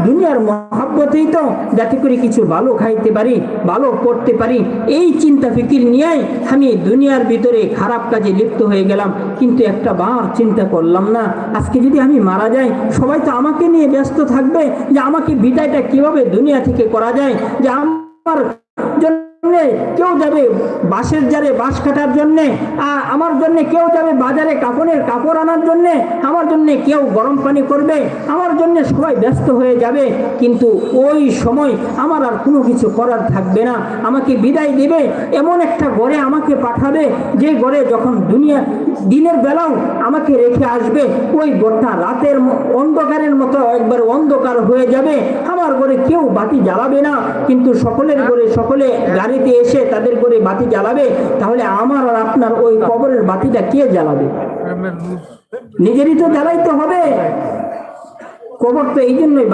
দুনিয়ার মহাব্বতেই তো যাতে করে কিছু ভালো খাইতে পারি, ভালো করতে পারি, এই চিন্তা ফিকির নিয়েই আমি দুনিয়ার ভিতরে খারাপ কাজে লিপ্ত হয়ে গেলাম। কিন্তু একটা বার চিন্তা করলাম না, আজকে যদি আমি মারা যাই সবাই তো আমাকে নিয়ে ব্যস্ত থাকবে যে আমাকে বিদায়টা কিভাবে দুনিয়া থেকে করা যায়, যে আমার জন্য কেউ যাবে বাঁশের জারে বাঁশ কাটার জন্যে, আমার জন্য কেউ যাবে বাজারে কাপড়ের কাপড় আনার জন্যে, আমার জন্য কেউ গরম পানি করবে, আমার জন্য সবাই ব্যস্ত হয়ে যাবে। কিন্তু ওই সময় আমার আর কোনো কিছু করার থাকবে না, আমাকে বিদায় দেবে, এমন একটা ঘরে আমাকে পাঠাবে যে ঘরে যখন দিনের বেলাও আমাকে রেখে আসবে, ওই ঘরটা রাতের অন্ধকারের মতো একবার অন্ধকার হয়ে যাবে। আমার ঘরে কেউ বাতি জ্বালাবে না, কিন্তু সকলের ঘরে সকলে গাড়িতে এসে তাদের ঘরে বাতি জ্বালাবে। তাহলে আমার আর আপনার ওই কবরের বাতিটা কে জ্বালাবে? নিজেরই তো জ্বালাইতে হবে। কবর তো এই জন্যই